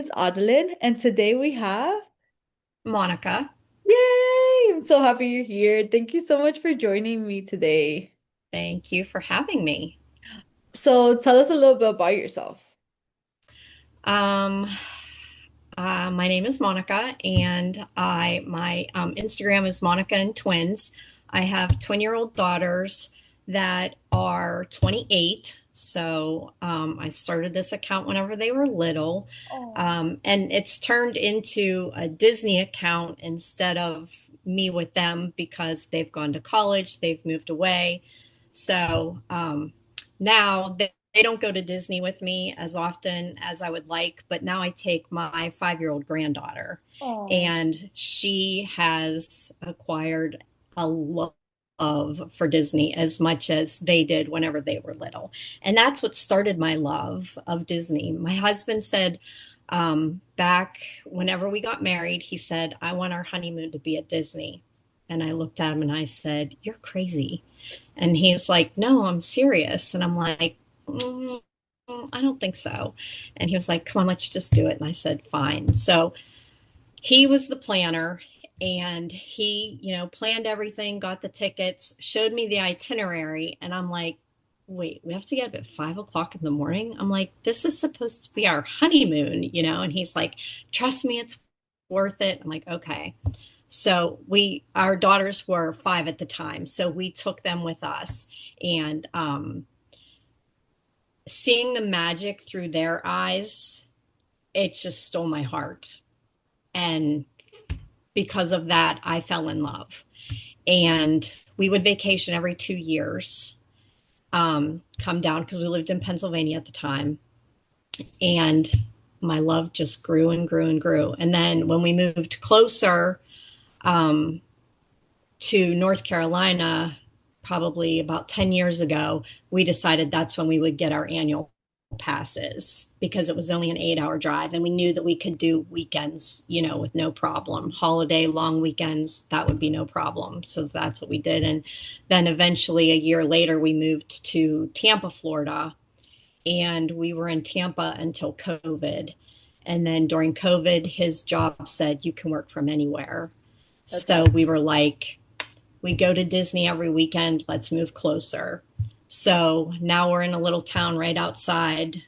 is Adeline, and today we have, Monica, yay! I'm so happy you're here. Thank you so much for joining me today. thank you for having me. So tell us a little bit about yourself. Um, my name is Monica, and my Instagram is Monica and Twins. I have twin-year-old daughters that are 28. So I started this account whenever they were little, Oh. and it's turned into a Disney account instead of me with them because they've gone to college, they've moved away. So now they don't go to Disney with me as often as I would like, but now I take my 5-year-old granddaughter, Oh. and she has acquired a love for Disney as much as they did whenever they were little. And that's what started my love of Disney. My husband said, back whenever we got married, he said, I want our honeymoon to be at Disney. And I looked at him and I said, You're crazy. And he's like, No, I'm serious. And I'm like, mm, I don't think so. And he was like, Come on, let's just do it. And I said, Fine. So he was the planner, and he, planned everything, got the tickets, showed me the itinerary. And I'm like, Wait, we have to get up at 5 o'clock in the morning. I'm like, This is supposed to be our honeymoon. And he's like, Trust me, it's worth it. I'm like, Okay. So our daughters were 5 at the time, so we took them with us, and seeing the magic through their eyes, it just stole my heart. And because of that, I fell in love. And we would vacation every 2 years, come down because we lived in Pennsylvania at the time. And my love just grew and grew and grew. And then when we moved closer, um, to North Carolina, probably about 10 years ago, we decided that's when we would get our annual passes because it was only an 8-hour drive, and we knew that we could do weekends, with no problem. Holiday, long weekends, that would be no problem. So that's what we did. And then eventually, a year later, we moved to Tampa, Florida, and we were in Tampa until COVID. And then during COVID, his job said you can work from anywhere. That's So all. we were like, we go to Disney every weekend. Let's move closer. So now we're in a little town right outside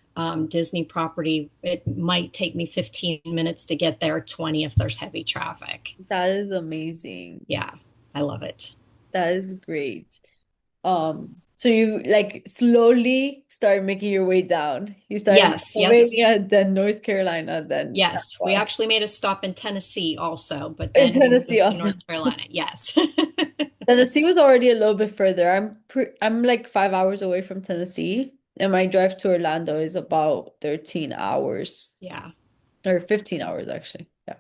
Disney property. It might take me 15 minutes to get there, 20 if there's heavy traffic. That is amazing. Yeah, I love it. That is great. So you like slowly start making your way down. You started in Yes, yes, Pennsylvania, then North Carolina, then yes. We Tampa. actually made a stop in Tennessee also, but In then we Tennessee moved to also. North Carolina. Yes. Tennessee was already a little bit further. I'm like 5 hours away from Tennessee, and my drive to Orlando is about 13 hours Yeah, or 15 hours actually. Yeah.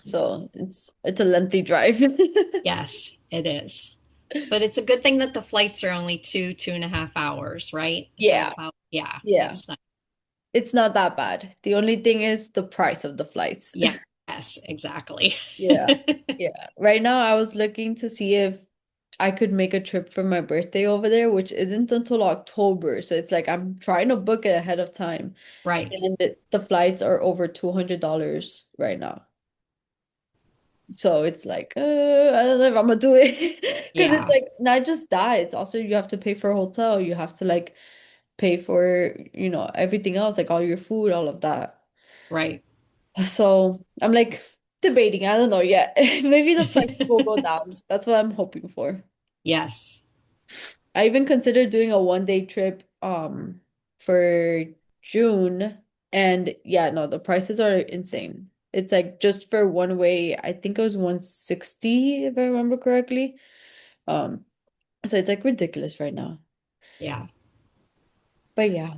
So it's a lengthy drive. yes, it is. But it's a good thing that the flights are only 2.5 hours, right? Is that Yeah. about? Yeah, Yeah. it's not. It's not that bad. The only thing is the price of the flights. Yes, exactly. Yeah. Yeah. Right now I was looking to see if I could make a trip for my birthday over there, which isn't until October. So it's like I'm trying to book it ahead of time. Right. And the flights are over $200 right now. So it's like, I don't know if I'm gonna do it. Because it's Yeah, like not just that, it's also you have to pay for a hotel, you have to like pay for, everything else, like all your food, all of that. right. So I'm like debating, I don't know yet. Maybe the price will go down. That's what I'm hoping for. Yes. I even considered doing a 1 day trip for June. And yeah, no, the prices are insane. It's like just for one way, I think it was 160 if I remember correctly. Um, so it's like ridiculous right now. Yeah. But yeah.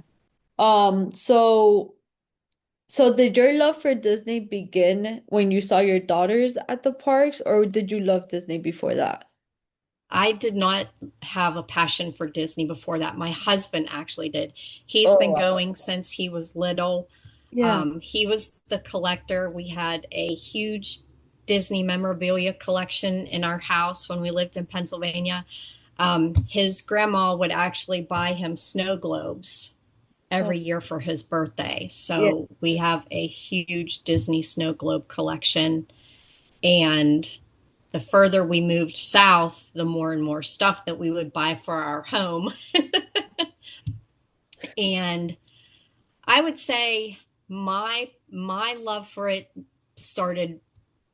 So did your love for Disney begin when you saw your daughters at the parks, or did you love Disney before that? I did not have a passion for Disney before that. My husband actually did. He's Oh, been wow. going since he was little. Yeah. He was the collector. We had a huge Disney memorabilia collection in our house when we lived in Pennsylvania. His grandma would actually buy him snow globes Oh, every year for his birthday. yeah. So we have a huge Disney snow globe collection. And the further we moved south, the more and more stuff that we would buy for our home. And I would say my love for it started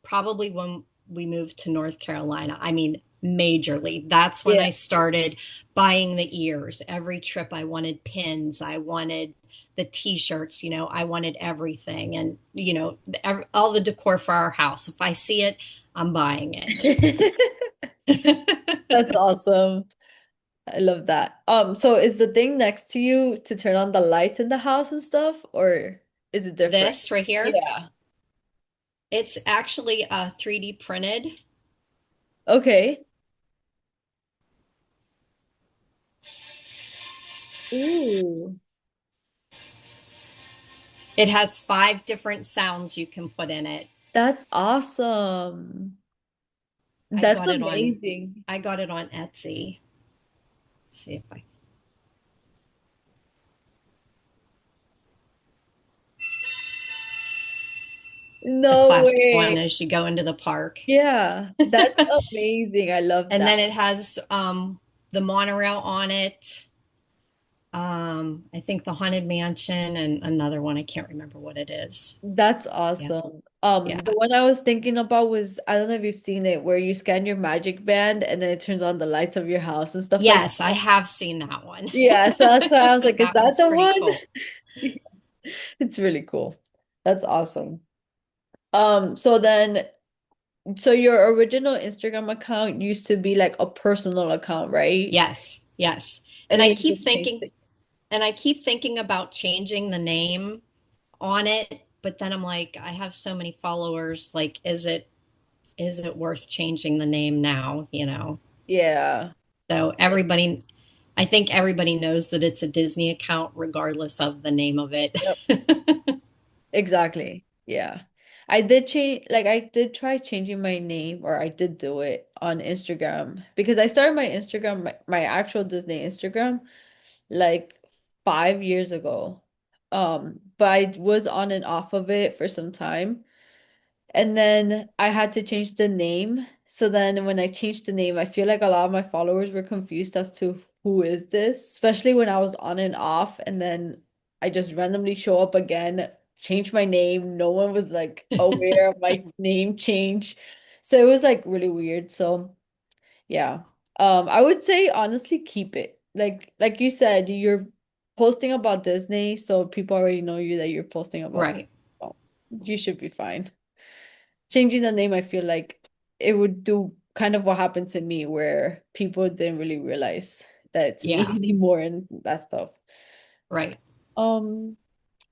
probably when we moved to North Carolina. I mean, majorly. That's when Yeah. I started buying the ears. Every trip I wanted pins, I wanted the t-shirts, I wanted everything and all the decor for our house. If I see it, I'm buying it. That's awesome. I love that. So is the thing next to you to turn on the lights in the house and stuff, or is it different? This right here, Yeah. it's actually 3D printed. Okay. Ooh, It has 5 different sounds you can put in it. that's awesome. I That's got it on amazing. I got it on Etsy. Let's see if I the No plastic one way. as you go into the park. Yeah, that's amazing. I love And that. then it has the monorail on it. I think the Haunted Mansion and another one. I can't remember what it is. That's Yeah. awesome. The Yeah. one I was thinking about was, I don't know if you've seen it, where you scan your magic band and then it turns on the lights of your house and stuff like Yes, I that. have seen that one. Yeah, so that's why I was like, is That that one's the pretty one? cool. It's really cool. That's awesome. So then, so your original Instagram account used to be like a personal account, right? Yes, yes. And then you just changed it. And I keep thinking about changing the name on it, but then I'm like, I have so many followers, like is it worth changing the name now, Yeah. So I think everybody knows that it's a Disney account regardless of the name of it. Yep. Exactly. Yeah. I did change, like, I did try changing my name, or I did do it on Instagram because I started my Instagram, my actual Disney Instagram, like 5 years ago. But I was on and off of it for some time. And then I had to change the name. So then when I changed the name, I feel like a lot of my followers were confused as to who is this, especially when I was on and off. And then I just randomly show up again, change my name. No one was like aware of my name change. So it was like really weird. So yeah. I would say honestly keep it. Like you said, you're posting about Disney, so people already know you that you're posting about Right. oh, you should be fine. Changing the name, I feel like it would do kind of what happened to me, where people didn't really realize that it's me Yeah, anymore and that stuff. right. Um,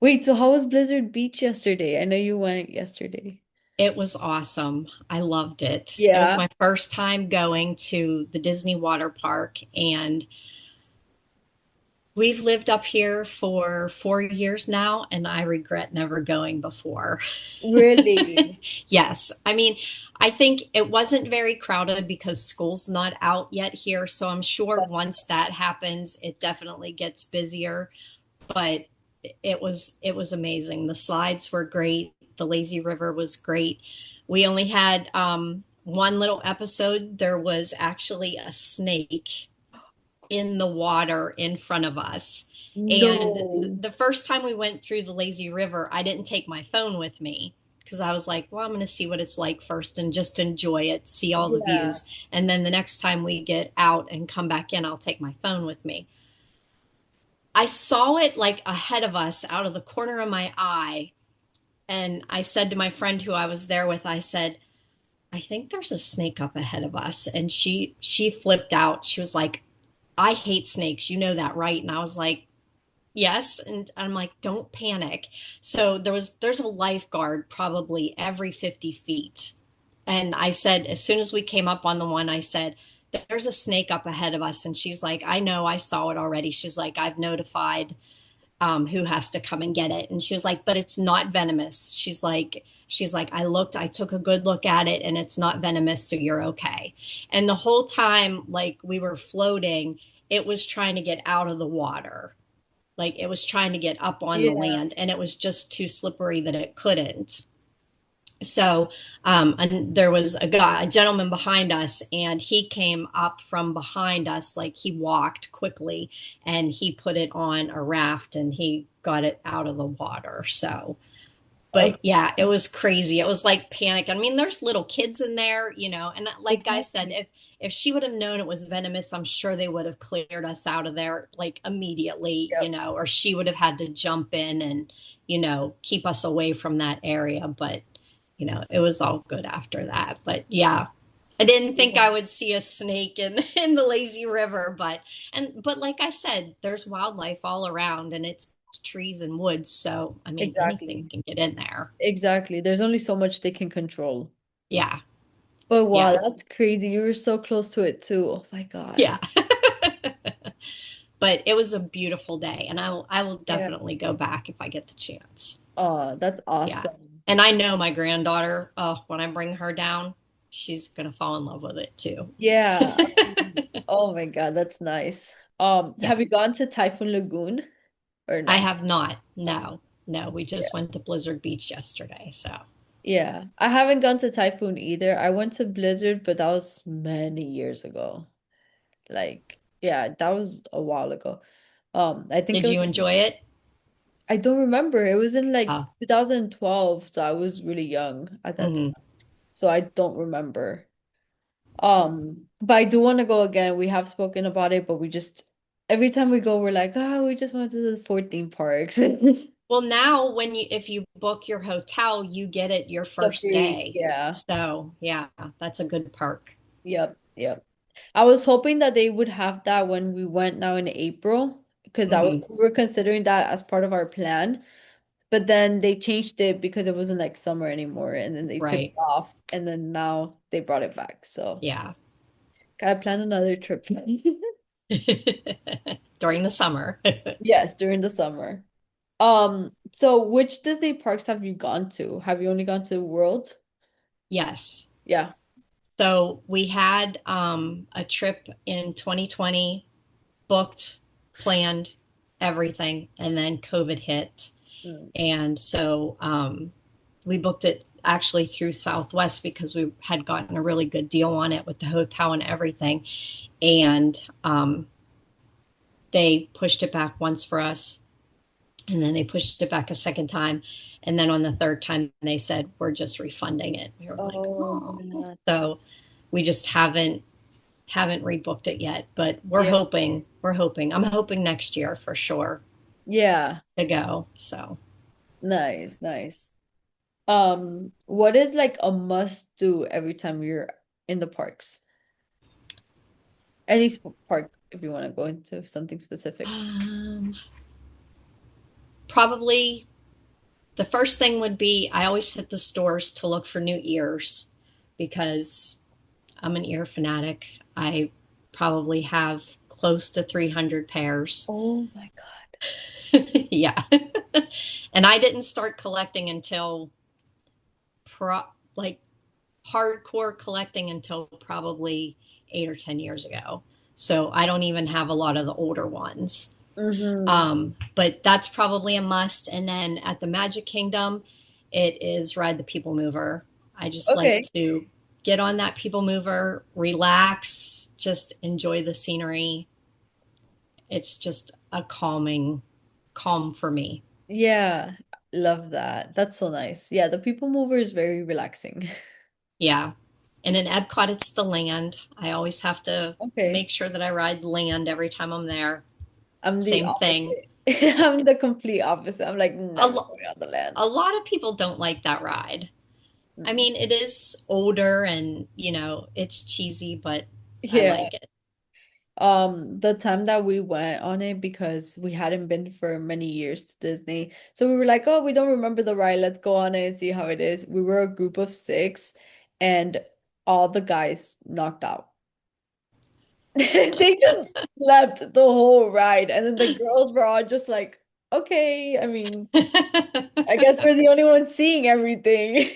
Wait, so how was Blizzard Beach yesterday? I know you went yesterday. It was awesome. I loved it. It was Yeah, my first time going to the Disney water park, and we've lived up here for 4 years now, and I regret never going before. really. Yes. I mean, I think it wasn't very crowded because school's not out yet here. So I'm sure That's once that happens, it definitely gets busier. But it was amazing. The slides were great. The lazy river was great. We only had one little episode. There was actually a snake in the water in front of us. And no. the first time we went through the lazy river, I didn't take my phone with me because I was like, well, I'm going to see what it's like first and just enjoy it, see all the Yeah. views. And then the next time we get out and come back in, I'll take my phone with me. I saw it like ahead of us out of the corner of my eye. And I said to my friend who I was there with, I said, I think there's a snake up ahead of us. And she flipped out. She was like, I hate snakes. You know that, right? And I was like, yes. And I'm like, don't panic. So there's a lifeguard probably every 50 feet. And I said, as soon as we came up on the one, I said, there's a snake up ahead of us. And she's like, I know, I saw it already. She's like, I've notified who has to come and get it. And she was like, but it's not venomous. She's like, I took a good look at it and it's not venomous, so you're okay. And the whole time, like we were floating, it was trying to get out of the water. Like it was trying to get up on the Yeah. land and it was just too slippery that it couldn't. So, and there was a gentleman behind us, and he came up from behind us, like he walked quickly, and he put it on a raft and he got it out of the water. So, but Okay. yeah, it was crazy. It was like panic. I mean, there's little kids in there, and like I said, Exactly. if she would have known it was venomous, I'm sure they would have cleared us out of there like immediately, Yep. or she would have had to jump in and, keep us away from that area. But, it was all good after that. But yeah, I didn't think Yeah. I would see a snake in in the lazy river, but like I said, there's wildlife all around and it's trees and woods, so I mean anything Exactly. can get in there. Exactly. There's only so much they can control. Yeah. But wow, Yeah. that's crazy. You were so close to it too. Oh my Yeah. God. But it was a beautiful day and I will Yeah. definitely go back if I get the chance. Oh, that's Yeah. awesome. And I know my granddaughter, oh, when I bring her down, she's gonna fall in love with it too. Yeah. Oh my God, that's nice. Yeah. Have you gone to Typhoon Lagoon or I no? have not. No. No, we Yeah. just went to Blizzard Beach yesterday, so Yeah. I haven't gone to Typhoon either. I went to Blizzard, but that was many years ago. Like, yeah, that was a while ago. I think did it you was, enjoy it? I don't remember. It was in like Oh. 2012, so I was really young at that Mhm. time. So I don't remember. But I do want to go again. We have spoken about it, but we just every time we go, we're like, oh, we just went to the 14 parks. Well, now if you book your hotel, you get it your The first free, day. yeah. So, yeah, that's a good perk. Yep, yep. I was hoping that they would have that when we went now in April, because Hmm. we were considering that as part of our plan. But then they changed it because it wasn't like summer anymore, and then they took it Right. off, and then now they brought it back. So Yeah. gotta plan another trip. During the summer. Yes, during the summer. So which Disney parks have you gone to? Have you only gone to World? Yes. Yeah. So we had a trip in 2020 booked, planned, everything, and then COVID hit. Mm. And so we booked it actually through Southwest because we had gotten a really good deal on it with the hotel and everything. And they pushed it back once for us, and then they pushed it back a second time. And then on the third time, they said, we're just refunding it. We were like, Oh oh. man. So we just haven't rebooked it yet, but we're Yeah. hoping, we're hoping. I'm hoping next year for sure Yeah. to go. So Nice, nice. What is like a must do every time you're in the parks? Any park if you want to go into something specific. um, probably the first thing would be I always hit the stores to look for new ears because I'm an ear fanatic. I probably have close to 300 pairs. Oh my God. Yeah. And I didn't start collecting until like hardcore collecting until probably 8 or 10 years ago. So I don't even have a lot of the older ones. Mm-hmm. But that's probably a must. And then at the Magic Kingdom, it is Ride the People Mover. I just like Okay. to get on that People Mover, relax, just enjoy the scenery. It's just a calm for me. Yeah. Love that. That's so nice. Yeah, the People Mover is very relaxing. Yeah. And in Epcot, it's the land. I always have to Okay. make sure that I ride land every time I'm there. I'm the Same thing. opposite. I'm the complete opposite. I'm like A, never lo- going on the land. a lot of people don't like that ride. I Mm. mean, it is older and, it's cheesy, but I Yeah. like it. The time that we went on it because we hadn't been for many years to Disney. So we were like, oh, we don't remember the ride. Let's go on it and see how it is. We were a group of six and all the guys knocked out. They just slept the whole ride. And then the girls were all just like, okay, I mean, I guess we're the only ones seeing everything.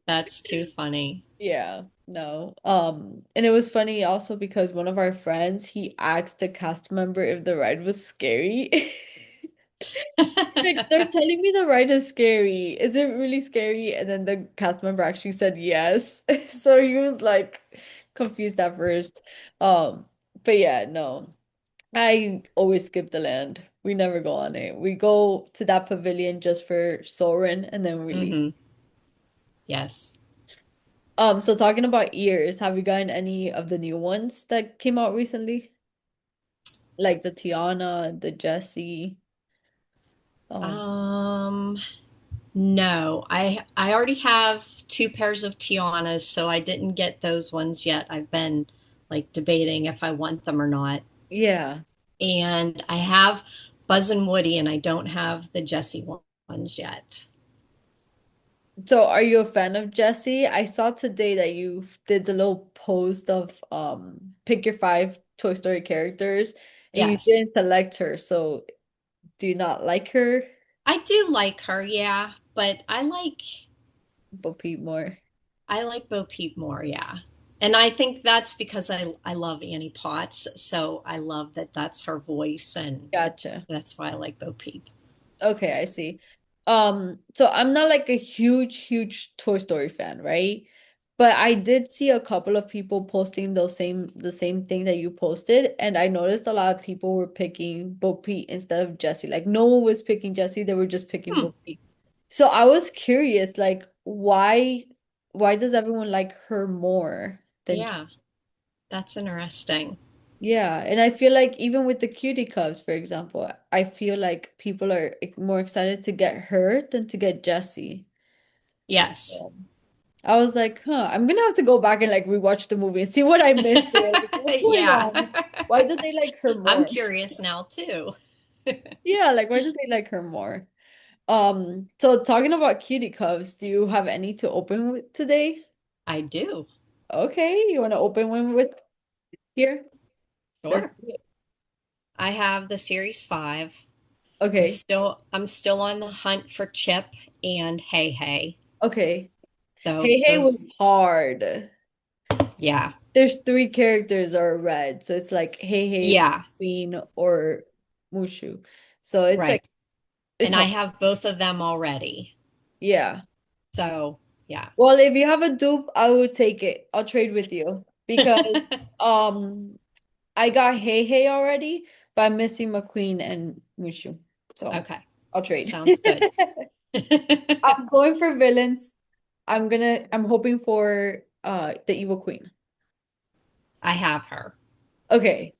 That's too funny. Yeah, no. And it was funny also because one of our friends, he asked the cast member if the ride was scary. Like, they're telling me the ride is scary. Is it really scary? And then the cast member actually said yes. So he was like confused at first. Um, but yeah, no. I always skip the land. We never go on it. We go to that pavilion just for Soren and then we leave. Hmm. Yes. So talking about ears, have you gotten any of the new ones that came out recently? Like the Tiana, the Jessie. Um, Um, no, I already have two pairs of Tianas, so I didn't get those ones yet. I've been like debating if I want them or not. yeah. And I have Buzz and Woody, and I don't have the Jessie ones yet. So are you a fan of Jessie? I saw today that you did the little post of pick your five Toy Story characters and you Yes. didn't select her. So do you not like her? I do like her, yeah, but But Pete more. I like Bo Peep more, yeah. And I think that's because I love Annie Potts, so I love that that's her voice, and Gotcha. that's why I like Bo Peep. Okay, I see. So I'm not like a huge Toy Story fan, right? But I did see a couple of people posting the same thing that you posted, and I noticed a lot of people were picking Bo Peep instead of Jessie. Like no one was picking Jessie, they were just picking Hmm, Bo Peep. So I was curious, like why does everyone like her more than yeah, that's interesting. yeah, and I feel like even with the cutie cups, for example, I feel like people are more excited to get her than to get Jessie. Yes. Um, I was like, huh, I'm gonna have to go back and like rewatch the movie and see what I missed there. Like, what's going Yeah. on? Why did they like her I'm more? curious now too. Yeah, like why did they like her more? So talking about cutie cups, do you have any to open with today? I do. Okay, you want to open one with here? Let's Sure. do it. I have the Series 5. Okay, I'm still on the hunt for Chip and Hey Hey. okay. So Hey Hey those, was hard. yeah. There's three characters are red, so it's like Hey Hey, Yeah, Queen, or Mushu. So it's like right. it's And I hard. have both of them already. Yeah. So, yeah. Well, if you have a dupe, I would take it. I'll trade with you because um I got Hey Hey already, but I'm missing McQueen and Mushu. So Okay. I'll trade. Sounds good. I'm going for villains. I'm hoping for the evil queen. I have her. Okay.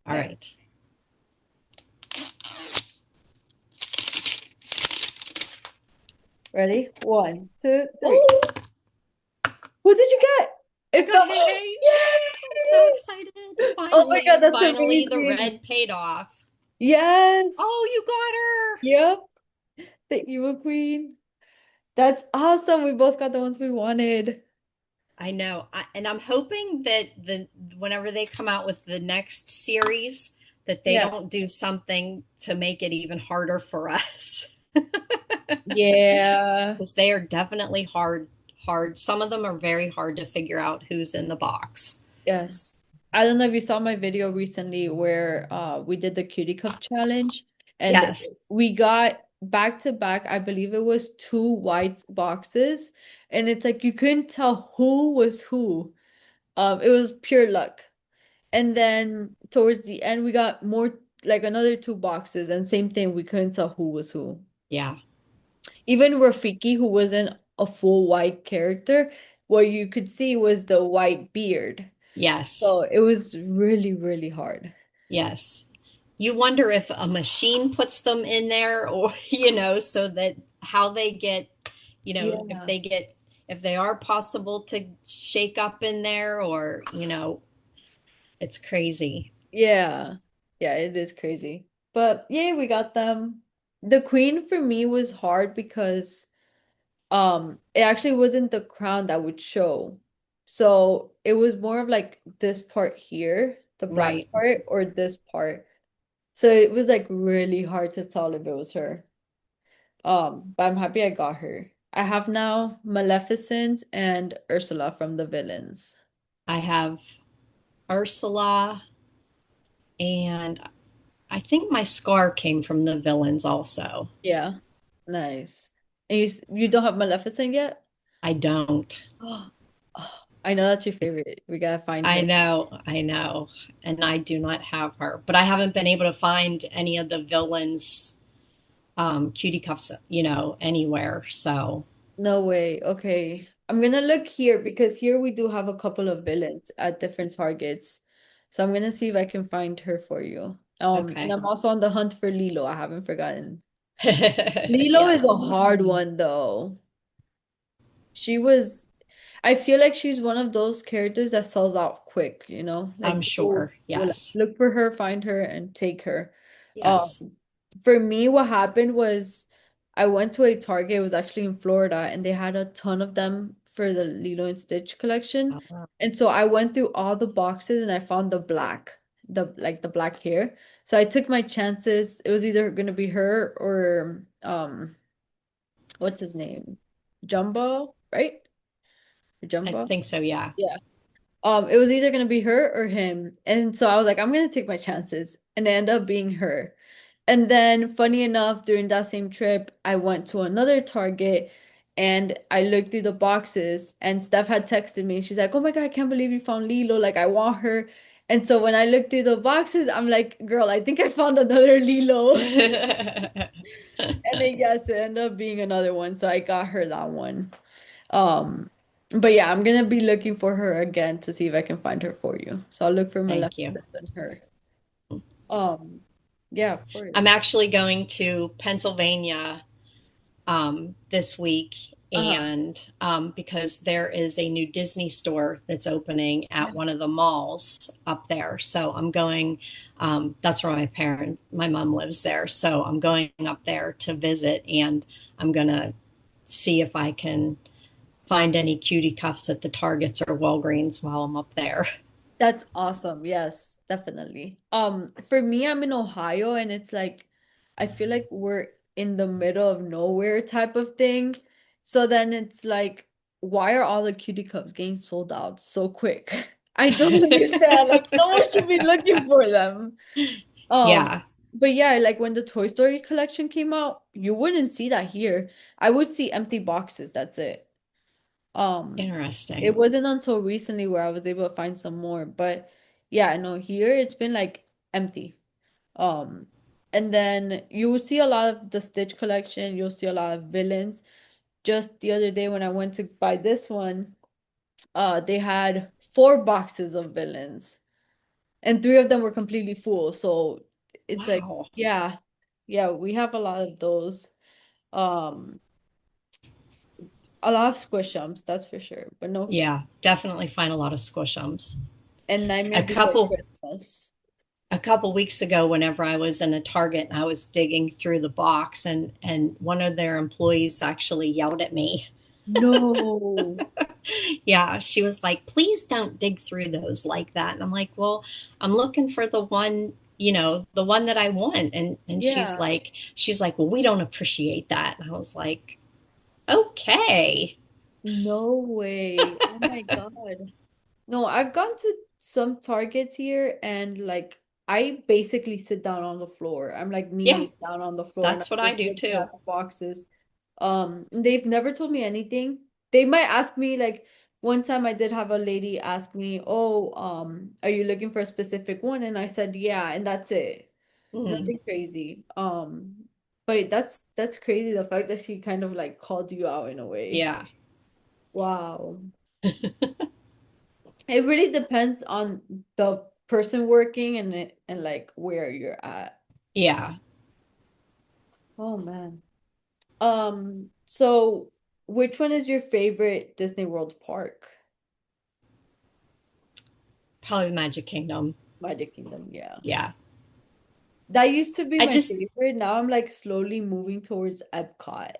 All Nice. right. Ready? One, two, three. Oh, Who did you get? I It's the got Hey Hey. I'm so Yay! excited. Oh my God, Finally, that's finally, the amazing. red paid off. Yes. Oh, you got her. Yep. The evil queen. That's awesome. We both got the ones we wanted. I know. And I'm hoping that whenever they come out with the next series, that they Yeah. don't do something to make it even harder for us. Yeah. Because they are definitely hard. Some of them are very hard to figure out who's in the box. Yes. I don't know if you saw my video recently where we did the cutie cup challenge and Yes. we got back to back, I believe it was two white boxes and it's like you couldn't tell who was who. It was pure luck. And then towards the end we got more like another two boxes and same thing, we couldn't tell who was who. Yeah. Even Rafiki, who wasn't a full white character, what you could see was the white beard. Yes. So it was really hard. Yes. You wonder if a machine puts them in there, or, so that how they get, if Yeah. if they are possible to shake up in there, or, it's crazy. Yeah. Yeah, it is crazy. But yeah, we got them. The queen for me was hard because it actually wasn't the crown that would show. So it was more of like this part here, the black Right. part, or this part. So it was like really hard to tell if it was her. But I'm happy I got her. I have now Maleficent and Ursula from the villains. I have Ursula, and I think my scar came from the villains also. Yeah, nice. And you don't have Maleficent yet? I don't. Oh, I know that's your favorite. We gotta find I her. know, I know. And I do not have her, but I haven't been able to find any of the villains cutie cuffs, anywhere. So, No way. Okay. I'm gonna look here because here we do have a couple of villains at different targets. So I'm gonna see if I can find her for you. And okay. I'm also on the hunt for Lilo. I haven't forgotten. Lilo is Yes, a hard one though. She was, I feel like she's one of those characters that sells out quick, you know? I'm Like people sure. will like, Yes. look for her, find her, and take her. Yes. Um, for me, what happened was I went to a Target, it was actually in Florida, and they had a ton of them for the Lilo and Stitch collection. Uh, And so I went through all the boxes and I found the black, the black hair. So I took my chances. It was either gonna be her or what's his name? Jumbo, right? I Jumbo. think so, yeah. Yeah. It was either gonna be her or him. And so I was like, I'm gonna take my chances. And it ended up being her. And then funny enough, during that same trip, I went to another Target and I looked through the boxes and Steph had texted me. She's like, oh my God, I can't believe you found Lilo. Like I want her. And so when I looked through the boxes, I'm like, girl, I think I found another Lilo. And then yes, it ended up being another one. So I got her that one. Um, but yeah, I'm gonna be looking for her again to see if I can find her for you. So I'll look for Thank you. Maleficent and her. Um, yeah, of I'm course. actually going to Pennsylvania this week, Uh-huh. and because there is a new Disney store that's opening at one of the malls up there. So I'm going, that's where my mom lives there. So I'm going up there to visit, and I'm going to see if I can find any cutie cuffs at the Targets or Walgreens while I'm up there. That's awesome. Yes, definitely. For me, I'm in Ohio and it's like I feel like we're in the middle of nowhere type of thing. So then it's like, why are all the cutie cups getting sold out so quick? I don't understand. Like someone should be looking for them. Um, Yeah, but yeah, like when the Toy Story collection came out, you wouldn't see that here. I would see empty boxes, that's it. Um, it interesting. wasn't until recently where I was able to find some more, but yeah, no, here it's been like empty. Um, and then you will see a lot of the Stitch collection, you'll see a lot of villains. Just the other day when I went to buy this one, they had four boxes of villains, and three of them were completely full. So it's like, Wow. yeah, yeah, we have a lot of those. Um, a lot of squishums, that's for sure, but no, Yeah, definitely find a lot of squishums. and A Nightmare Before couple Christmas. a couple weeks ago, whenever I was in a Target, I was digging through the box, and one of their employees actually yelled at me. No. Yeah, she was like, "Please don't dig through those like that." And I'm like, "Well, I'm looking for the one, the one that I want." And Yeah. she's like, "Well, we don't appreciate that." And I was like, "Okay." No way. Oh my God. No, I've gone to some Targets here and like I basically sit down on the floor. I'm like Yeah, kneeling down on the floor and I'm that's what I just do looking too. at the boxes. They've never told me anything. They might ask me like one time I did have a lady ask me, "Oh, are you looking for a specific one?" And I said, "Yeah," and that's it. Mm, Nothing crazy. But that's crazy the fact that she kind of like called you out in a way. yeah, Wow. It really depends on the person working and like where you're at. yeah. Oh man. So which one is your favorite Disney World park? Probably the Magic Kingdom. Magic Kingdom, yeah. Yeah. That used to be I my just favorite. Now I'm like slowly moving towards Epcot.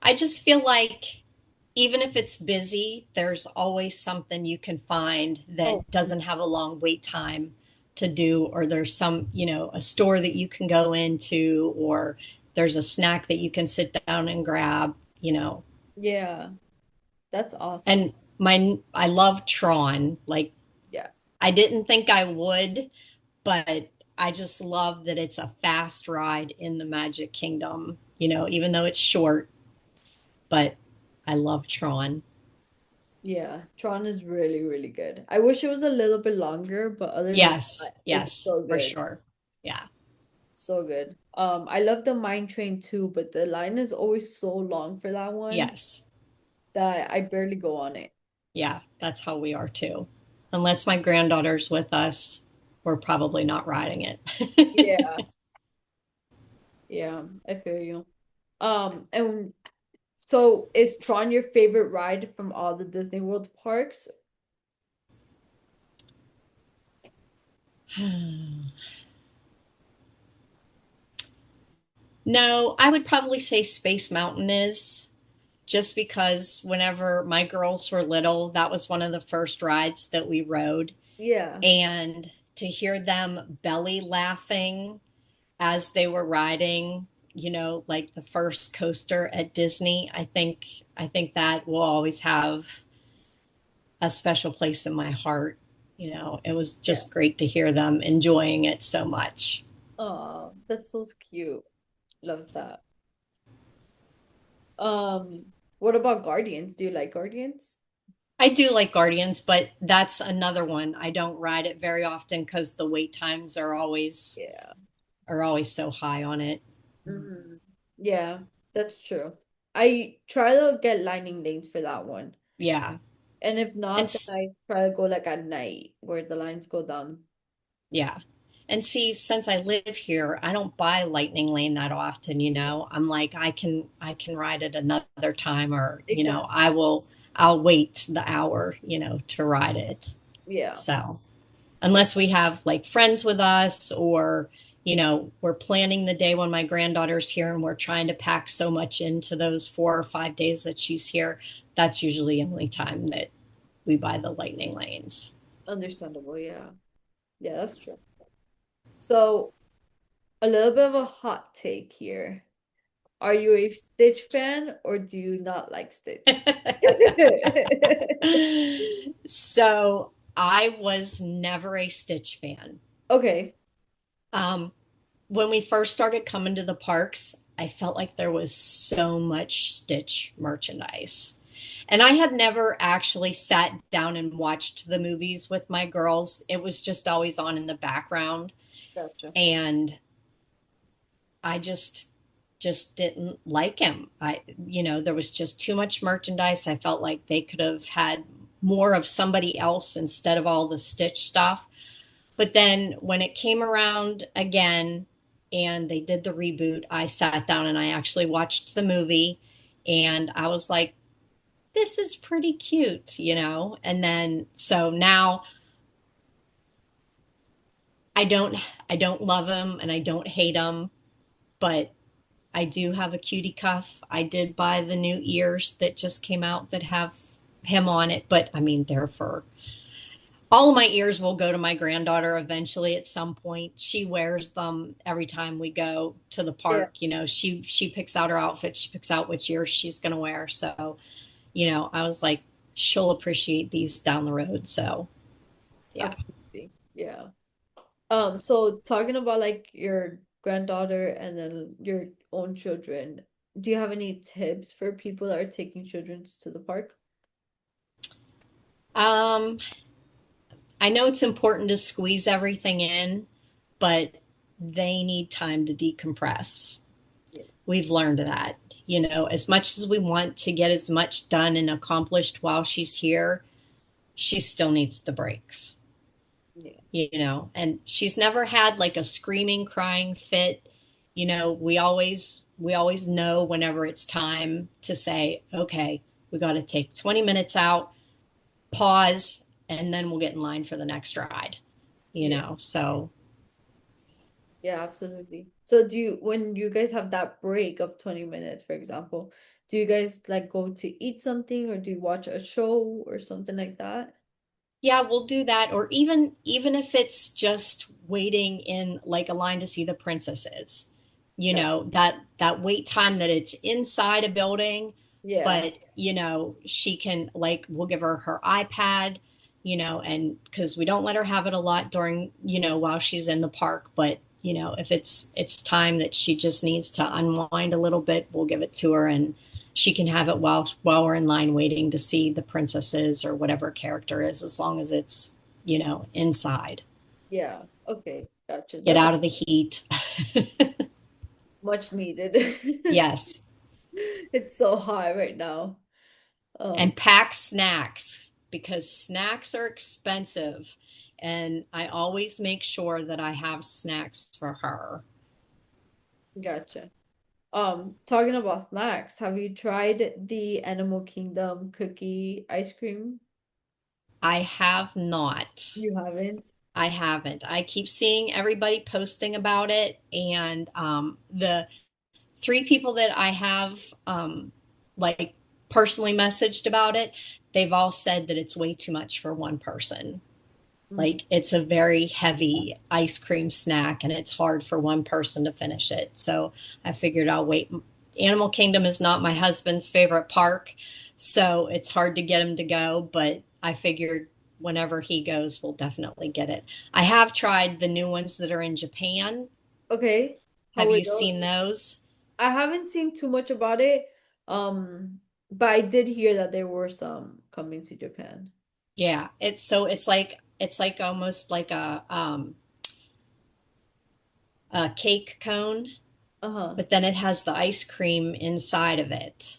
I just feel like even if it's busy, there's always something you can find Oh, that doesn't have a long wait time to do, or there's a store that you can go into, or there's a snack that you can sit down and grab, you know. Yeah, that's awesome. And I love Tron. Like Yeah. I didn't think I would, but I just love that it's a fast ride in the Magic Kingdom, you know, even though it's short, but I love Tron. Yeah, Tron is really, really good. I wish it was a little bit longer, but other than Yes, that, it's yes, so for good. sure. Yeah, So good. I love the mine train too, but the line is always so long for that one yes, that I barely go on it. yeah, that's how we are too. Unless my granddaughter's with us, we're probably not riding it. Yeah, yeah, I feel you. And so is Tron your favorite ride from all the Disney World parks? No, I would probably say Space Mountain is just because whenever my girls were little, that was one of the first rides that we rode. Yeah, And to hear them belly laughing as they were riding, you know, like the first coaster at Disney, I think that will always have a special place in my heart. You know, it was yeah. just great to hear them enjoying it so much. Oh, that's so cute. Love that. What about Guardians? Do you like Guardians? I do like Guardians, but that's another one. I don't ride it very often because the wait times Yeah. are always so high on it. Hmm. Yeah, that's true. I try to get lining lanes for that one. Yeah. And if And not, then I try to go like at night where the lines go down. yeah. And see, since I live here, I don't buy Lightning Lane that often, you know. I'm like, I can ride it another time or, you know, Exactly. I'll wait the hour, you know, to ride it. Yeah. So, Yeah. unless we have like friends with us or, you know, we're planning the day when my granddaughter's here and we're trying to pack so much into those 4 or 5 days that she's here, that's usually the only time that we buy the Lightning Lanes. Understandable. Yeah. Yeah, that's true. So a little bit of a hot take here. Are you a Stitch fan or do you not like Stitch? So I was never a Stitch fan. Okay. Um, when we first started coming to the parks, I felt like there was so much Stitch merchandise. And I had never actually sat down and watched the movies with my girls. It was just always on in the background. Gotcha. And I just didn't like him. You know, there was just too much merchandise. I felt like they could have had more of somebody else instead of all the Stitch stuff. But then when it came around again and they did the reboot, I sat down and I actually watched the movie and I was like, this is pretty cute, you know? And then so now I don't I don't love him and I don't hate him, but I do have a cutie cuff. I did buy the new ears that just came out that have him on it, but I mean they're for all of my ears will go to my granddaughter eventually at some point. She wears them every time we go to the Yeah, park. You know, she picks out her outfit, she picks out which ears she's gonna wear. So, you know, I was like, she'll appreciate these down the road. So yeah. absolutely. Yeah. So talking about like your granddaughter and then your own children, do you have any tips for people that are taking children to the park? Um, I know it's important to squeeze everything in, but they need time to decompress. Yeah. We've learned that. You know, as much as we want to get as much done and accomplished while she's here, she still needs the breaks, Yeah. you know, and she's never had like a screaming, crying fit. You know, we always know whenever it's time to say, okay, we got to take 20 minutes out, pause, and then we'll get in line for the next ride, you Yeah. know. So Yeah, absolutely. So do you, when you guys have that break of 20 minutes, for example, do you guys like go to eat something or do you watch a show or something like that? yeah, we'll do that. Or even if it's just waiting in like a line to see the princesses, Got that wait time that it's inside a building, yeah. but she can, like, we'll give her her iPad, and because we don't let her have it a lot during, while she's in the park, but if it's time that she just needs to unwind a little bit, we'll give it to her, and she can have it while we're in line waiting to see the princesses or whatever character is, as long as it's inside. Yeah. Okay. Gotcha. Get That's out of the heat. much needed. Yes. It's so hot right now. And Um, pack snacks, because snacks are expensive. And I always make sure that I have snacks for her. gotcha. Talking about snacks, have you tried the Animal Kingdom cookie ice cream? I have not. You haven't? I haven't. I keep seeing everybody posting about it. And the three people that I have, like, personally messaged about it, they've all said that it's way too much for one person. Mm. Like, it's a very heavy ice cream snack and it's hard for one person to finish it. So I figured I'll wait. Animal Kingdom is not my husband's favorite park, so it's hard to get him to go, but I figured whenever he goes, we'll definitely get it. I have tried the new ones that are in Japan. Okay. How Have were you seen those? those? I haven't seen too much about it. But I did hear that there were some coming to Japan. Yeah, it's like almost like a cake cone, Uh-huh. but then it has the ice cream inside of it.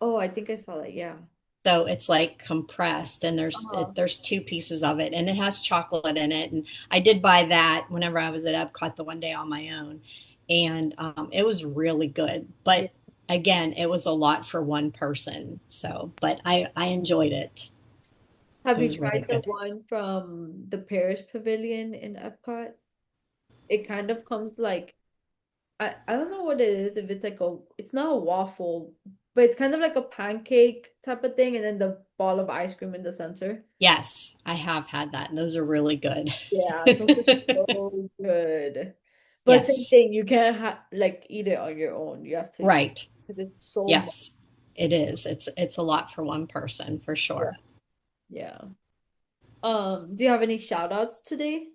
Oh, I think I saw that. Yeah. So it's like compressed, and Uh-huh. there's two pieces of it, and it has chocolate in it. And I did buy that whenever I was at Epcot the one day on my own, and it was really good. Yeah. But again, it was a lot for one person. So, but I enjoyed it. Have It you was really tried the good. one from the Paris Pavilion in Epcot? It kind of comes like I don't know what it is, if it's like it's not a waffle, but it's kind of like a pancake type of thing, and then the ball of ice cream in the center. Yes, I have had that, and those are really good. Yeah, those are so good. But same Yes, thing, you can't like eat it on your own. You have to, right. because it's so much. Yes, it is. It's a lot for one person for Yeah. sure. Yeah. Do you have any shout outs today?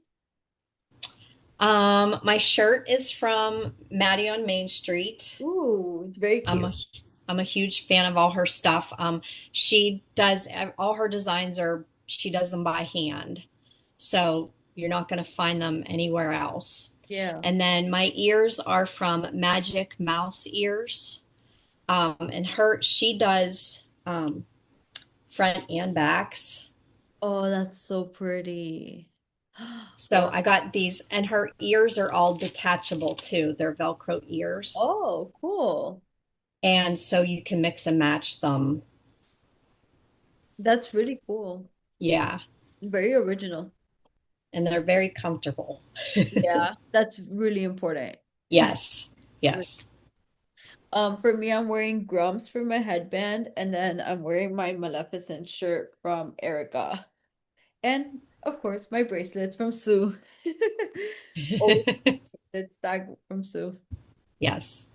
My shirt is from Maddie on Main Street. Ooh, it's very I'm cute. a I'm a huge fan of all her stuff. She does all her designs are she does them by hand, so you're not going to find them anywhere else. Yeah. And then my ears are from Magic Mouse Ears, and she does front and backs. Oh, that's so pretty. So Wow. I got these, and her ears are all detachable too. They're Velcro ears, Oh, cool. and so you can mix and match them. That's really cool. Yeah, Very original. and they're very comfortable. Yeah, that's really important. Yes, yes. For me, I'm wearing Grumps for my headband, and then I'm wearing my Maleficent shirt from Ericka. And of course, my bracelets from Sue. Always it's that from Sue. Yes.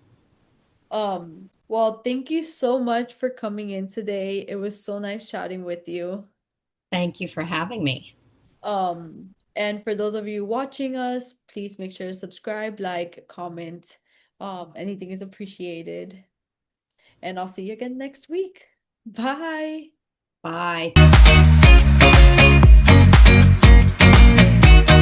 Well, thank you so much for coming in today. It was so nice chatting with you. Thank you for having me. And for those of you watching us, please make sure to subscribe, like, comment. Anything is appreciated. And I'll see you again next week. Bye. Bye.